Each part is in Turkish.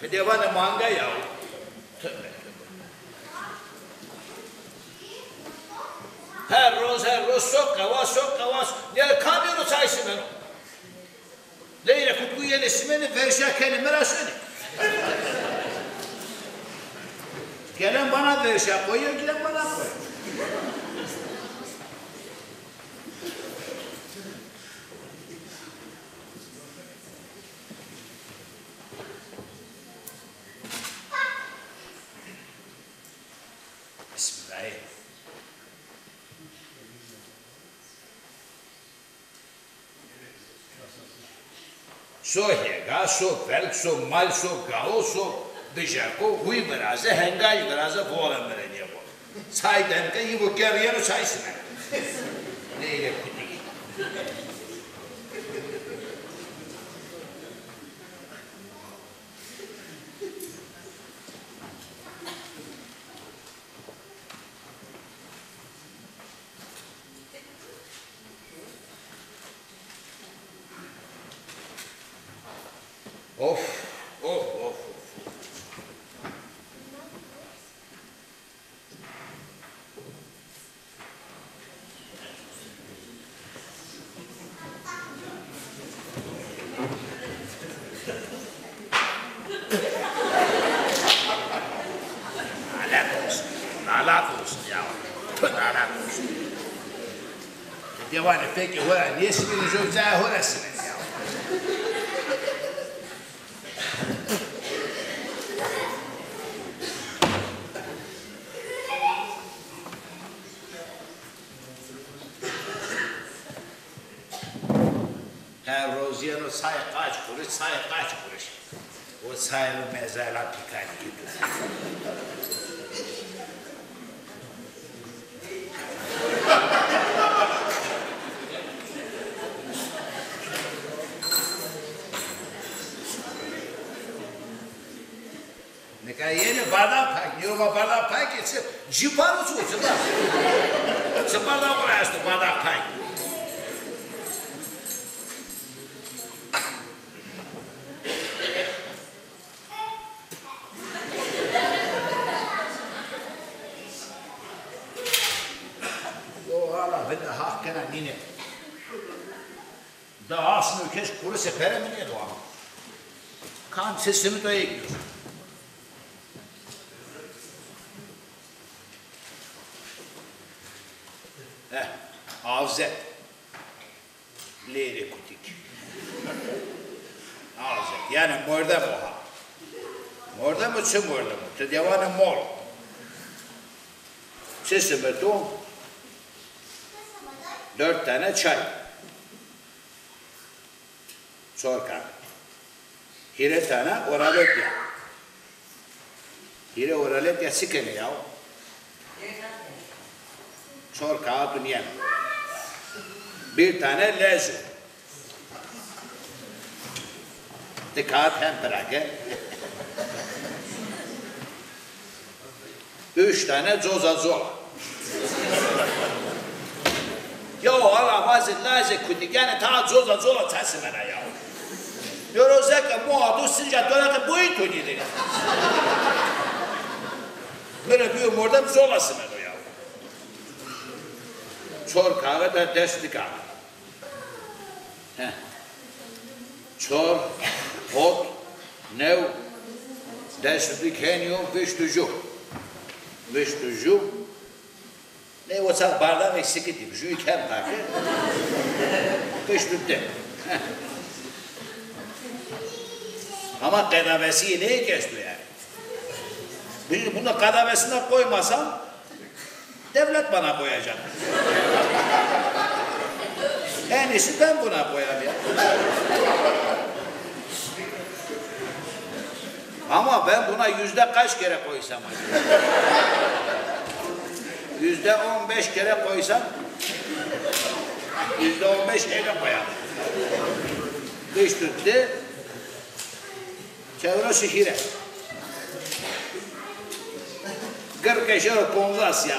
Pedevane manga ya. Tövbe. Her roz sok kavas. Ya kamyonu sayısı ben o. Leyla kutlu yenisini verişe kelime rasını. Gelen bana verişe koyuyor, gelen bana koyuyor. Bismillahirrahmanirrahim. So hega, so velk, so mal, so gao, so bijako, hui beraze, hengai beraze, volan bereniye bu. Say demke, yi bu geriyenu saysın. Neyle kutiki? Of. Lalat olsun ya. Lalat olsun. Devane peki hora, niye siniriz olacağı horasınız ya? Her roziyen o sayı kaç kuruş. O sayılı mezarlar pikani gibi. Ne kadar yeni bardak pek, yoruma bardak pek geçse, cipar mı soğuk çıpar? Çıpardan buraya açtı bardak pek. Hakkına nine. Daha aslında ülkeş kuru sepere mi niye doğan? Kan sesimi de ekliyor. Avzet. Leyre kutik. Avzet. Yani morda moha. Morda mı çı morda mı? Te devane mor. Sesimi doğan. 4 tane çay. Çorka. Hire tane oralet ya. Hire oralet ya sikene ya. Çorka dünya. 1 tane lezu. Dikkat hem bırakı. 3 tane zoza. Ya Allah bazı lazı kutik yani ta zola tasmana ya. Yorozaka muadu sıcak dolada boyut oynadı. Böyle bir orada zolası mı ya? Çor kahve de destika. Çor, hot, nev, desdikenyo, viştuju. Ne olsa bardağı eksik edeyim. Şu iken takı. Viştujde. Ama kadavesiyi neye geçti yani? Bunu kadavesine koymasam devlet bana koyacak. En iyisi ben buna koyayım ya. Ama ben buna kaç kere koysam %15 kere koysam %15 kere koyalım. Dış tuttu. Çevre şehire. 40 euro konzas ya.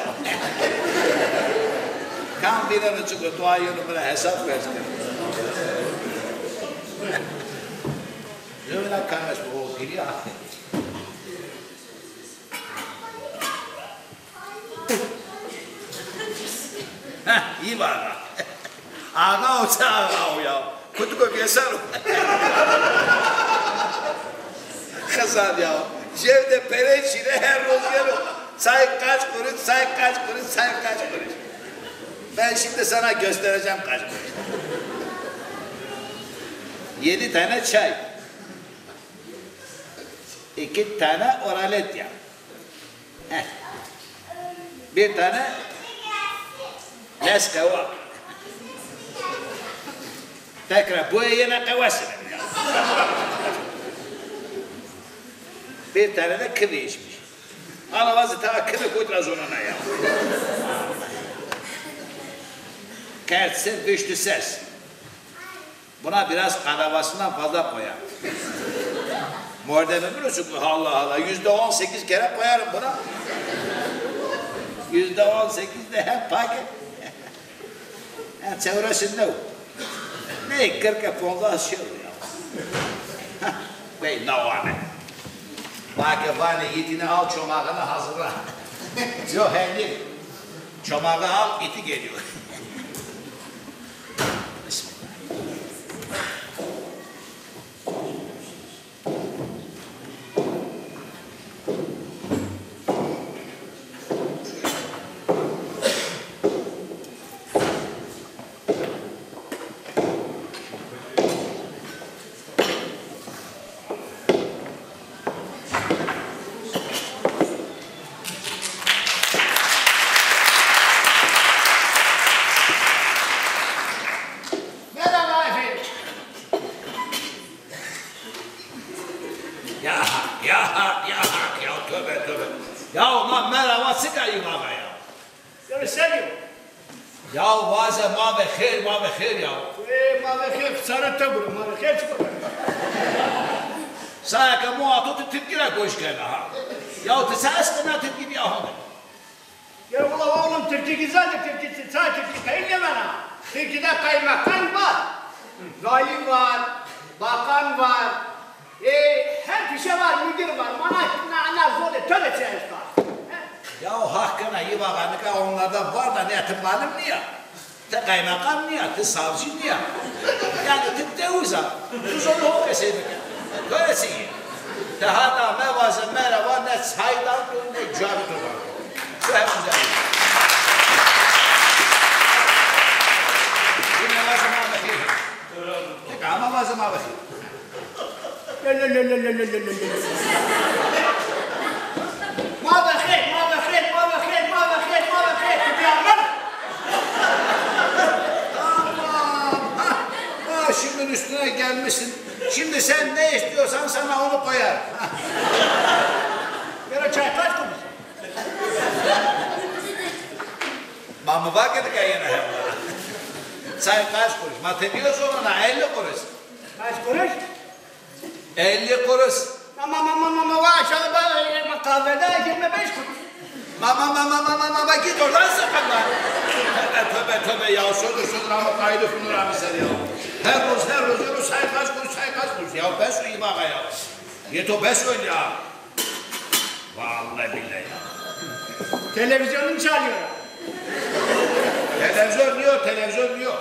Kam biranı çıkıyor, duayını bana hesap versin. Öyle kalmış bu giriyor. Heh, iyi var. Ağa olsa ağa o ya. Kutu kopya sarı. Kızan ya. Cevde pereçine her roz geliyor. Say kaç kuruş, say kaç kuruş, say kaç kuruş. Ben şimdi sana göstereceğim kaç kuruş. 7 tane çay. 2 tane oralet ya. Heh. 1 tane leskava. Tekrar bu yine kavasını. 1 tane de kıvı içmiş. Anavazı ta kıvı koydular zonuna ya. Kertse düştü ses. Buna biraz kanavasından fazla koyar. Muardeme biliyorsun ki Allah Allah %18 kere koyarım buna. %18 de hep paket. Yani çevresinde o. Ne 40 fonda şey ya. Bey navane. Bakıvane yetini al çomağını hazırla. Yok hendir. Çomağı al iti geliyor. Ya ulan merhaba sıkayım ama ya. Görüşelim. Ya vaze ma be khair ya. Ma be khair sarı tabur ma be khair çıkıyor. Sayaka muatı Türkiye koş gel ha. Ya tesas kana Türkiye bir ahane. Ya valla oğlum Türkiye güzeldir Türkiye'si sağ Türkiye kayınca bana. Türkiye'de kaymakam var. Zalim var. Bakan var. Her bir şey var, müdür var. Bana zor et, töre çeyiz var. Ya hakkına iyi bakanlık onlarda var da ne malum niye? Te kaymakam niye? Te savcı niye? Yani te uza. Tuz onu o keseyim. Böylesi iyi. Te hatta mevazı merhaba ne saydan ne cevabı tutar. Şu hep güzel. Bu mevazı mağbekir. Tek ama mevazı mağbekir. Ma be khair. Tamam. Şimdi üstüne gelmişsin. Şimdi sen ne istiyorsan sana onu koyar. Ver o çay kaç kuruş? Mamı var ki yine hem. Çay kaç kuruş? Matediyor sonra 50 kuruş. Kaç kuruş? 50 kuruş. Mama var aşağıda kahvede 25 kuruş. Mama git oradan sakın lan. Tövbe ya söndür ama kaydı funur abi sen ya. Her roz yürü say kaç kuruş ya ben su iyi baka ya. Yeto ben söyle ya. Vallahi billahi ya. Televizyonun çalıyor. Televizyon diyor.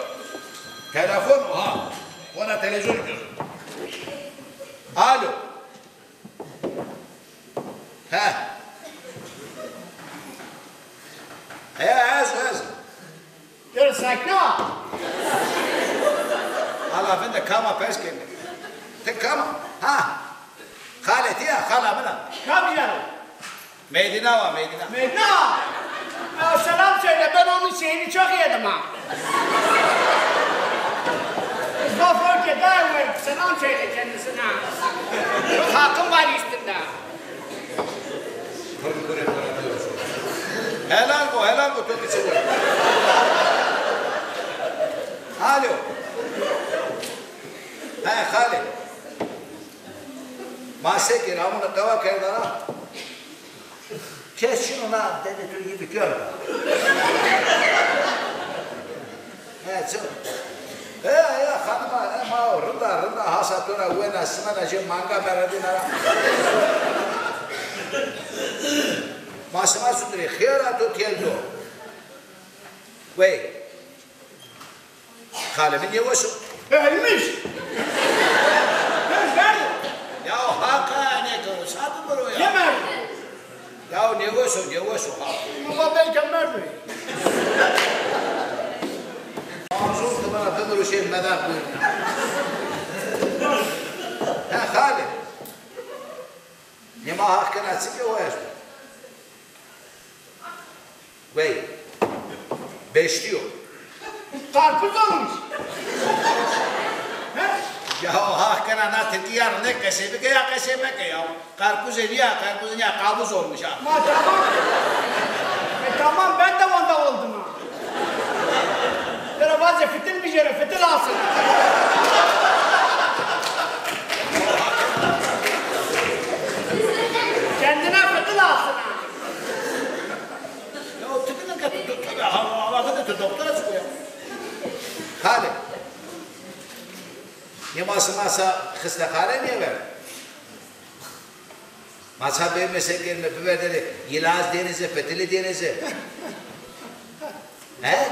Telefon ha. Ona televizyon diyor. Alo. He. Ez. Gör sakna. Allah efendi kama pes geldi. Te kama. Ha. Haleti ya halamına. Tabii canım. Medine var. Medna. Selam söyle ben onun şeyini çok yedim ha. Zafer ki daima selam söyle kendisine. Çok hakkım var üstünde. Helal bu çok içinde. Alo. He Halil. Masek ramını kava kayılara. Kes şunu lan dedi tür gibi gör. Evet çok. Ya hanıma rında hasatuna buena semana je manga meradina. Masma sundri khira to tieldo. Wey. Kalemin yavaşı. Ölmüş. Nerede? Ya haka ne kız? Satın mı o ya? Yemer. Ya ne yavaşı ha. Baba beyken nerede? Ağzın kımana kımır şey medak buyurun. Ha Halil. Nima hakkına çıkıyor o yaşta. Wey. 5 diyor. Karpuz olmuş. Ya hakkına natır ki yarın ne kesebi ki ya keseme ki ya. Karpuz ediyor, karpuzun ya kabuz olmuş ha. Ma tamam. Tamam ben de onda oldum ha. Yere bazı fitil bir yere fitil alsın. Kendine fitil alsın ha. Ya o tıkının katı tabi havada da doktora çıkıyor. Hadi. Niması masa kıstakare niye ver? Masa vermesen gelme biberleri Yılaz denize, Fethili denize. He?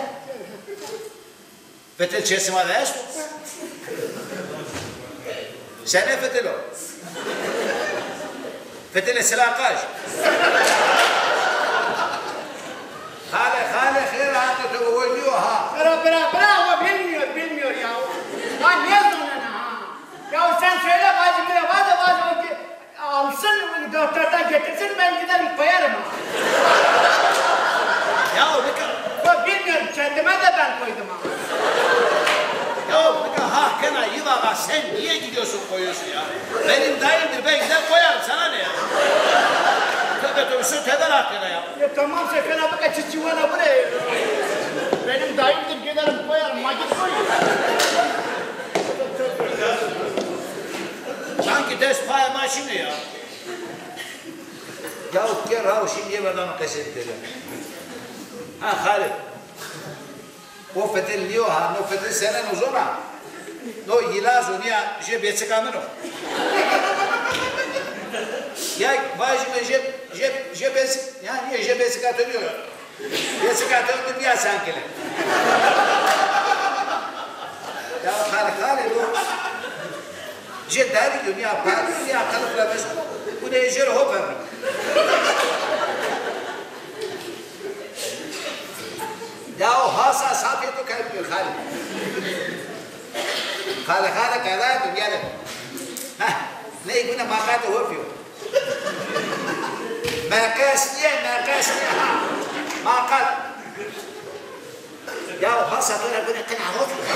Fethil çesime de eşit. Sen ne Fethil o? Fethil'e silah kaç? Hale khir hatta oynuyor ha. Bravo bilmiyor ya. Ha niye sonra ha? Ya sen söyle bacım bazı alsın doktordan getirsin ben giderim koyarım ha. Ya ne kadar? Bak bilmiyorum kendime de ben koydum ha. Ya ne kadar hakkına yıvağa sen niye gidiyorsun koyuyorsun ya? Benim dayımdır ben gider koyarım sana ne ya? Tövbe tövbe hakkına ya. Ya tamam Sefer abi kaçı çivana buraya. Benim dayımdır giderim koyarım magit koyuyorum. Sanki despaya maşını ya. Ya gel ha şimdi verdan kesetleri. Ha Halil. O Fethil diyor ha, no Fethil senen uzona. No Yılaz o niye je betsikamino. Ya vajme je betsik ya niye je betsikat diyor. Betsikat diyor ya sanki. Ya Halil o je dari dünya parti ya kalıpla mesela bu ne je hoper. Ya o hasa sapet o kalıyor Halil. Halil kadar dünyada. Hah ne guna makat hopuyor. Merkezliye ha. Makat. Ya o hasa böyle bu ne kadar hopuyor.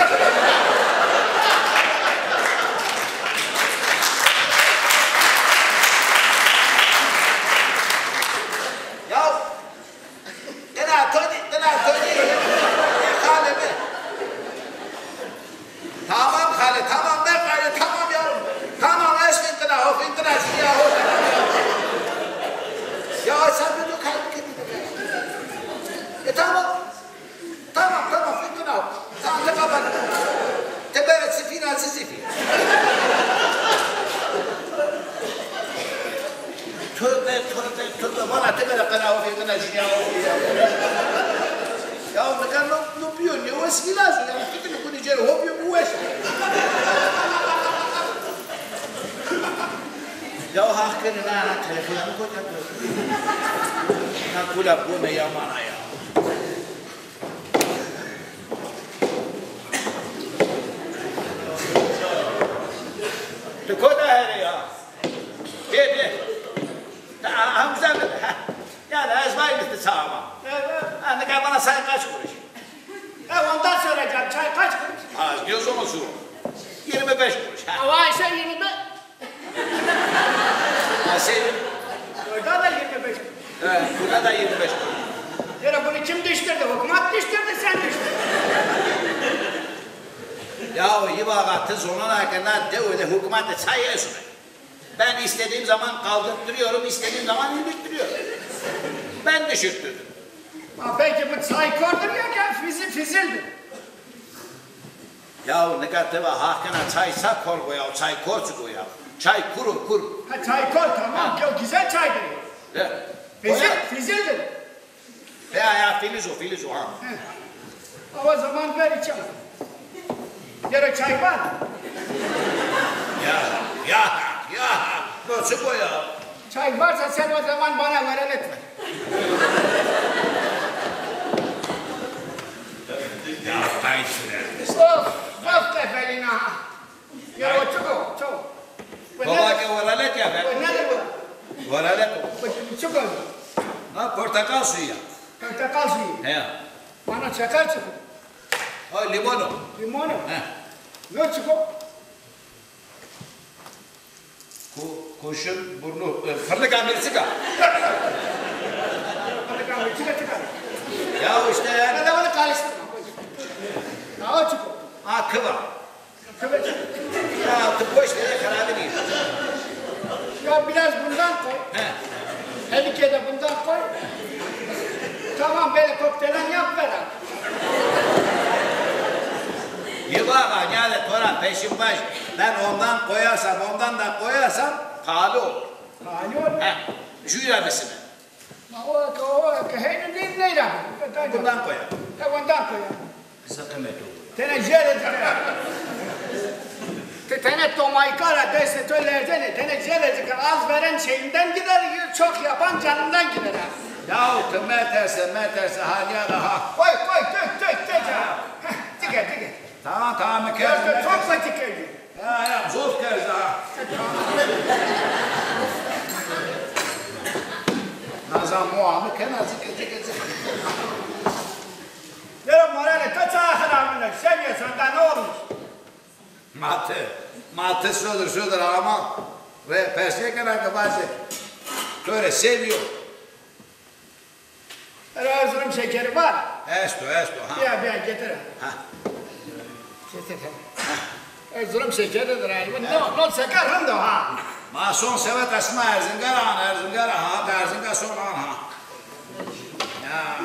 Tamam ben gayret tamam yavrum. Tamam eşkin kına hofin kına şiya hofin. Ya sen bir dur kalbi kendine. Tamam. Tamam fin kına. Tamam te kapat. Te beret sifina sifi. Tövbe bana te beret kına hofin kına şiya hofin. Ya ne kadar ne yapıyorsun ya? O eski lazım ya. Gidin bu nice hopuyor bu eski. Ya hakkını nana telefonumu koyacak. Ha kula bu ne yamana ya. Tukoda hele ya. Gel. Hamza mı? Ya da ezbayı bitti sağıma. Ne kadar bana say kaç kuruş? Ondan soracağım çay kaç kuruş? Az diyorsun o su. 25 kuruş. Vay sen 25. Ha senin? Orada da 25 kuruş. Evet, burada da 25 kuruş. Ya bunu kim düştürdü? Hükümet düştürdü sen düştürdün. Ya o yivagatı sonuna kadar devlete hükümete sayıyorsun. Ben istediğim zaman kaldırttırıyorum, istediğim zaman indirttiriyorum. Ben düşürttürdüm. Peki bu çay kordur ya ki fizildi. Ya ne kadar hakkına çaysa kor koya, çay kor çıkıyor ya. Çay kuru. Ha çay kor tamam, o güzel çaydır. Evet. Fizildir. Ya Filiz o ha. O zaman ver içelim. Yere çay var. Ya. Nasıl o ya? Çay varsa sen o zaman bana veren etme. Ya ben şuraya. Of tefelina. Yere o çok. Baba ke varalet ya ben. Nedir bu? Varalet o. Çok. Ha portakal suyu ya. Portakal suyu. He. Bana şeker çıkıyor. O limonu. Limonu. He. Ne çıkıyor? Kuşun burnu, fırlık amerika. Portakal çıkar. Ya işte yani. Ben de bunu karıştırma. Ya o çıkıyor. Ha kıva. Evet. Ya tıboş diye karar değil. Ya biraz bundan koy. He. Her iki de bundan koy. Tamam böyle kokteylen yap ver. Yıbağa yani Toran peşin baş. Ben ondan koyarsam pahalı olur. Alıyor. He. Jüra mısın? O henüz değil neydi? Bundan koyar. Ondan koy. Sakın et olur. Tene jere tene tomaykara dese töllerden tene jere az veren şeyinden gider, çok yapan canından gider. Ya meterse haliye daha. Koy tök. Tıkır. Tamam Çok mu tıkır? Ya zor kez daha. Nazam muamı kenazı gece. Yere morale kaç ahıramına seviyorsan da ne olmuş? Matı södür ama ve persiye kadar bazı böyle seviyor. Erzurum şekeri var. Esto ha. Ya ben getir. Ha. Getir. Erzurum şekeridir abi. Ne şeker hem de ha. Ma son sevet asma Erzingar ha. Erzingar son ha. Ya.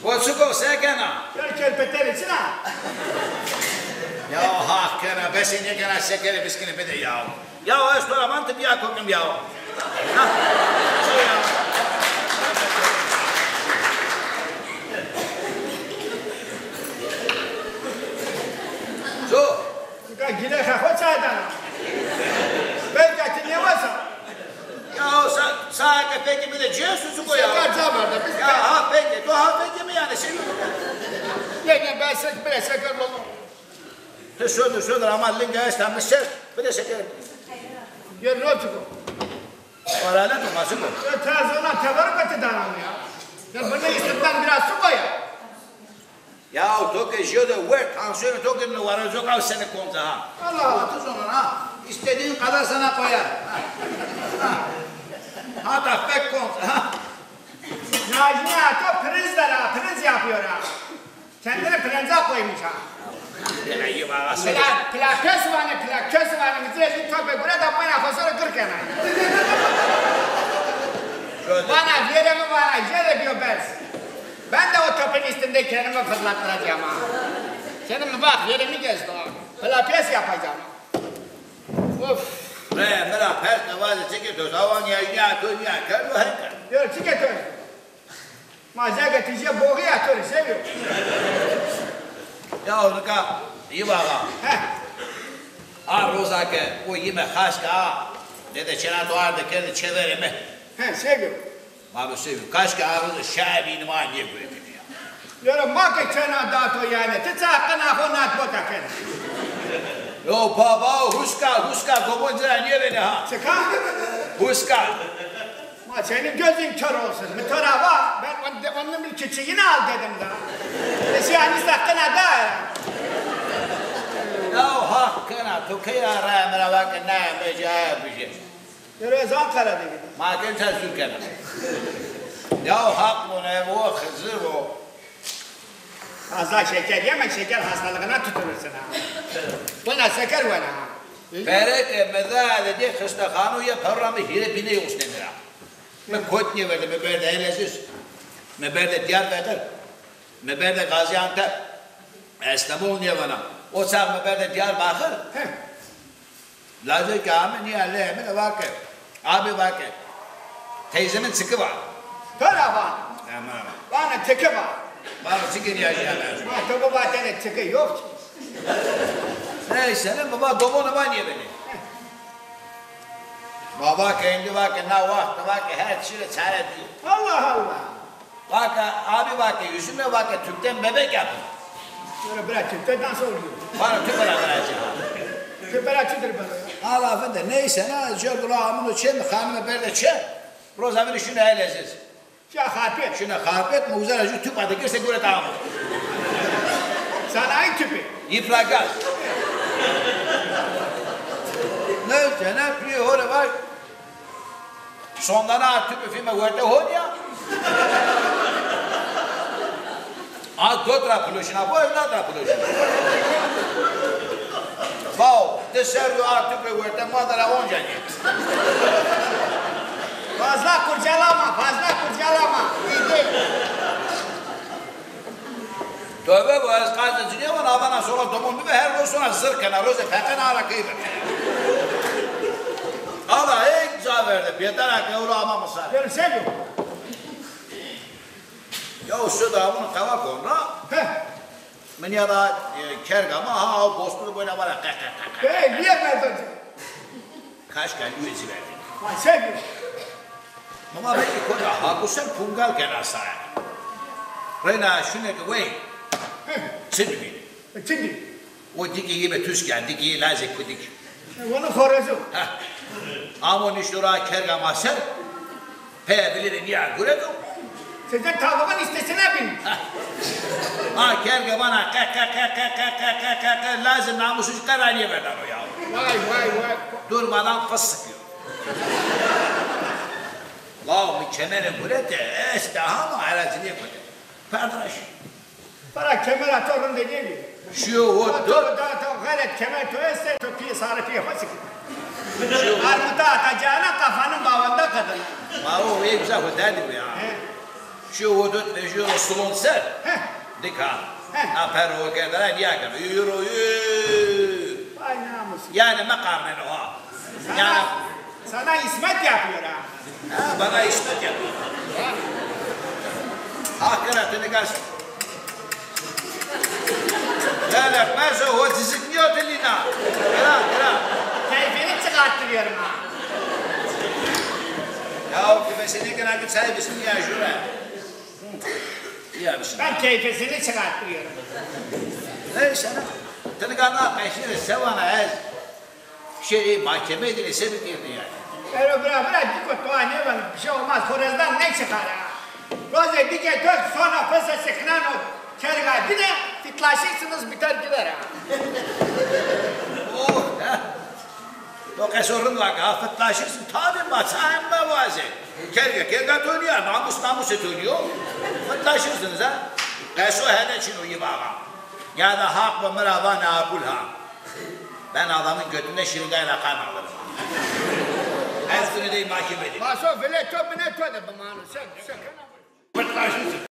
What's sekena? Gel peter içine. Ya hakkına besinye gene şekeri biskini bir de ya. Ya esto aman tıp ya kokum ya. Ha. Şey ya. So. Gide kafa çaydan. Ben getir ne varsa. Ya sağ peki bir de ciğersusu koy ya. Şeker zamanında biz. Ya ha peki. Tu ha peki mi yani? Sen Ne ben şeker oldum. söndür ama linga estamı ser. Bir de şeker. Gel ne çıkıyor? Orale tutması bu. Tazona tevaruk eti danam ya. Gel bana istinden biraz su koy. Ya toke jöde work tansiyonu toke ne var o al seni konta ha. Allah. Atı sonra ha. İstediğin kadar sana koyar. Ha da pek konta ha. Najmi Ato priz yapıyor ha. Kendini prenza koymuş ha. Yine iyi bana söyle. Plakes var. Mizrezi tope burada bana fasora 40 yana. Bana veremi var, yere diyor ben. Ben de o topun üstünde kendimi fırlattıracağım ha. Kendime bak yerimi gezdi ha. Plakes yapacağım. Of. Mera pers ne var çeke to savan ya kör var. Diyor çıkıyor. Mazaya tije boğu atıyor seviyor. Ya onu ka iyi baka. A roza ke o yeme kaşka. Dede çena doğardı kendi çeverimi. Seviyor. Abi seviyor. Kaşka arızı şaibini var diye koyuyor ya. Diyor mak çena dato yani. Tıçakın ahonat botakın. Yo baba huska komunca niye beni ha? Çıkar. Huska. Ma senin gözün kör olsun. Bir tarafa ben onun bir küçüğünü al dedim da. Yani sakına da. Ya hakkına tukaya ramera bak ne mecab bir şey. Yürüyoruz Ankara'da gibi. Maden Türkiye'de. Ya hak bu ne bu hızır bu. Fazla şeker yeme şeker hastalığına tutulursun ha. Bana şeker var ha. Berek mezade diye kıstakhanu ya programı hirepine yok istemira. Ben Konya verdim, ben berde Elazığ, ben berde Diyarbakır, ben berde Gaziantep, İstanbul niye bana? O çağırma ben de Diyarbakır. Lazı kâmi niye lehmi de var ki. Abi var ki. Teyzemin çıkı var. Tarafan. Aman. Bana tıkı var. Bana çıkı niye yiyemez? Tıkı var tane tıkı yok ki. Neyse lan baba domonu var niye beni? Baba kendi var ki ne vakti var ki her şeyle çare diyor. Allah Allah. Bak abi bak ki yüzüme bak ki tüpten bebek yaptı. Sonra bırak tüpte nasıl oluyor? Bana tüp vereceğim. Tüpler açıdır bana. Allah efendi neyse ne şöyle kulağımın uçayım hanıma berde çek. Rozavini şunu eylesiz. Şahapet. Şunu harpet mu güzel acı tüp adı girse göre tamam. Sanayi tüpü. İfragat. Neyse ne yapıyor oraya bak. Sondan at tüpü filme gördü hon ya. A dotra plošina, bo je nada plošina. Bao, de serdu a tüpü gördü madara onca ne. Fazla kurcalama, fazla kurcalama. İyi değil. Tövbe bu az kazıcı ne var abana sonra domun bir her roz sonra zırkana roze pekana ala kıymet. Allah en güzel verdi. Yeter ki euro ama mısar. Benim seviyorum. Ya şu da bunu kava konu. Men ya da kergama ha bostu böyle var. Hey, niye verdin? Kaç kere üyesi verdi. Ben seviyorum. Ama belki koca hakusen pungal kenar saya. Rena şunu ki vay. Çinmi. Şimdi, O diki gibi tüsken diki lazik kudik. onu koruyorsun. Amon işlora kergama ser. Peyabilirin ya güredim. Sizin tavuğun istesine bin. Ha kerge bana kak lazım namussuz karaniye verdi o ya. Vay. Durmadan fıs sıkıyor. Lav kemerin buraya işte ama aracını yapacak. Kardeş. Para kemer atorun dediği gibi. Şu o dur. Da gayret kemer töese topiye sarıp yapasın. Armuta atacağına kafanın bağında kadın. Mao iyi güzel o derdi bu ya. Şu o dur ve şu o sulon ser. Dikkat. Aper o kadar niye kadar yürü. Vay namus. Yani makarnın o. Yani Sana hizmet yapıyor ha. bana hizmet yapıyor. Hakikaten kaç. Yani ben o dizikmiyor dilina. Kıra. Keyfini çıkarttırıyorum ha. Ya o küpesini kadar bir sahibisin ya şuraya. Ya bir Ben keyfini çıkarttırıyorum. neyse ne? Tırgana peşini sevana ez. Mahkeme edilse bitirdi yani. Öyle bırak dik o ne var bir şey olmaz. Korezden ne çıkar ha? Roze bir kez dök sonra fısa sıkınan o kerga. Bir de fitlaşırsınız biter gider ha. Oh ha. O sorun var ki hafiflaşırsın. Tabi maçayım da bazı. Kerga dönüyor. Namus dönüyor. Fitlaşırsınız ha. Keso hele için uyu bağlam. Ya da hak ve merhaba ne yapıl ha. Ben adamın götüne şırıngayla kan alırım. Ez günü değil mahkeme edeyim. Maso vile to mine to de bamanu. Sen.